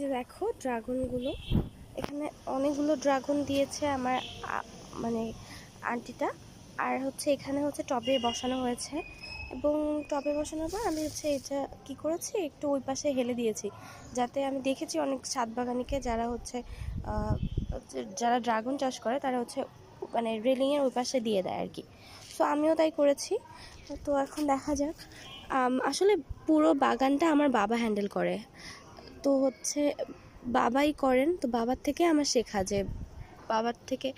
যে দেখো ড্রাগনগুলো, এখানে অনেকগুলো ড্রাগন দিয়েছে আমার মানে আন্টিটা। আর হচ্ছে এখানে হচ্ছে টবে বসানো হয়েছে, এবং টবে বসানোর পর আমি হচ্ছে এটা কি করেছি, একটু ওই পাশে হেলে দিয়েছি, যাতে আমি দেখেছি অনেক ছাদ বাগানিকে যারা হচ্ছে যারা ড্রাগন চাষ করে তারা হচ্ছে মানে রেলিংয়ের ওই পাশে দিয়ে দেয় আর কি। সো আমিও তাই করেছি। তো এখন দেখা যাক। আসলে পুরো বাগানটা আমার বাবা হ্যান্ডেল করে, তো হচ্ছে বাবাই করেন। তো বাবার থেকে আমার শেখা, যে বাবার থেকে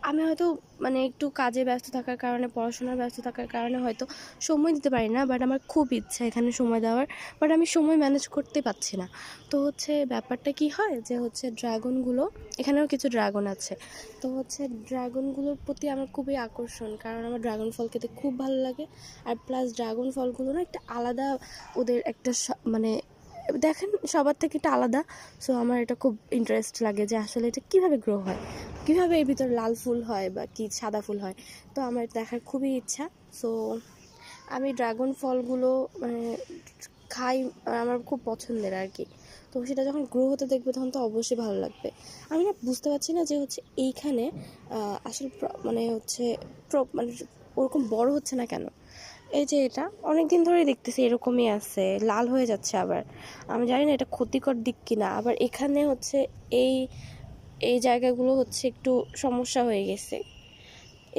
আমি হয়তো মানে একটু কাজে ব্যস্ত থাকার কারণে, পড়াশোনার ব্যস্ত থাকার কারণে হয়তো সময় দিতে পারি না, বাট আমার খুব ইচ্ছা এখানে সময় দেওয়ার, বাট আমি সময় ম্যানেজ করতে পারছি না। তো হচ্ছে ব্যাপারটা কি হয় যে হচ্ছে ড্রাগনগুলো, এখানেও কিছু ড্রাগন আছে, তো হচ্ছে ড্রাগনগুলোর প্রতি আমার খুবই আকর্ষণ, কারণ আমার ড্রাগন ফল খেতে খুব ভালো লাগে। আর প্লাস ড্রাগন ফলগুলো না একটা আলাদা, ওদের একটা মানে দেখেন সবার থেকে এটা আলাদা। সো আমার এটা খুব ইন্টারেস্ট লাগে যে আসলে এটা কীভাবে গ্রো হয়, কীভাবে এর ভিতর লাল ফুল হয় বা কি সাদা ফুল হয়। তো আমার দেখার খুবই ইচ্ছা। সো আমি ড্রাগন ফলগুলো মানে খাই, আমার খুব পছন্দের আর কি। তো সেটা যখন গ্রো হতে দেখবে তখন তো অবশ্যই ভালো লাগবে। আমি না বুঝতে পারছি না যে হচ্ছে এইখানে আসলে মানে হচ্ছে মানে ওরকম বড় হচ্ছে না কেন। এই যে এটা অনেক দিন ধরেই দেখতেছি এরকমই আছে, লাল হয়ে যাচ্ছে। আবার আমি জানি না এটা ক্ষতিকর দিক কিনা। আবার এখানে হচ্ছে এই এই জায়গাগুলো হচ্ছে একটু সমস্যা হয়ে গেছে,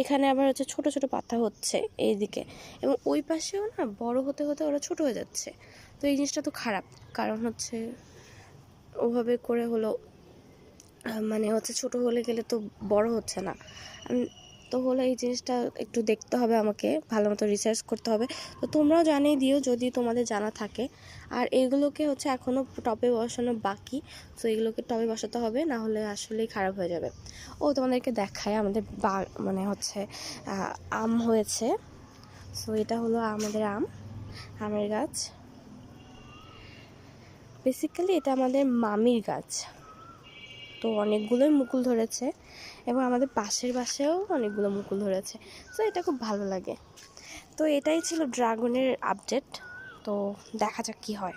এখানে আবার হচ্ছে ছোট ছোট পাতা হচ্ছে এইদিকে, এবং ওই পাশেও না বড় হতে হতে ওরা ছোট হয়ে যাচ্ছে। তো এই জিনিসটা তো খারাপ, কারণ হচ্ছে ওভাবে করে হলো মানে হচ্ছে ছোট হলে গেলে তো বড় হচ্ছে না। তো হলো এই জিনিসটা একটু দেখতে হবে, আমাকে ভালো মতো রিসার্চ করতে হবে। তো তোমরাও জানিয়ে দিও যদি তোমাদের জানা থাকে। আর এইগুলোকে হচ্ছে এখনও টবে বসানো বাকি, সো এগুলোকে টবে বসাতে হবে, না হলে আসলেই খারাপ হয়ে যাবে। ও তোমাদেরকে দেখায় আমাদের মানে হচ্ছে আম হয়েছে। সো এটা হলো আমাদের আমের গাছ। বেসিক্যালি এটা আমাদের মামির গাছ। তো অনেকগুলোই মুকুল ধরেছে, এবং আমাদের পাশের বাসায়ও অনেকগুলো মুকুল ধরেছে। তো এটা খুব ভালো লাগে। তো এটাই ছিল ড্রাগনের আপডেট। তো দেখা যাক কী হয়।